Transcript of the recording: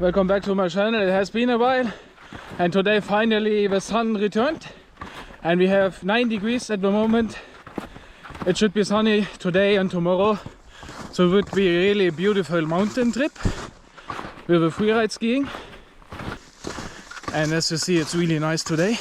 Welcome back to my channel. It has been a while and today finally the sun returned and we have 9 degrees at the moment. It should be sunny today and tomorrow, so it would be a really beautiful mountain trip with a freeride skiing. And as you see, it's really nice today.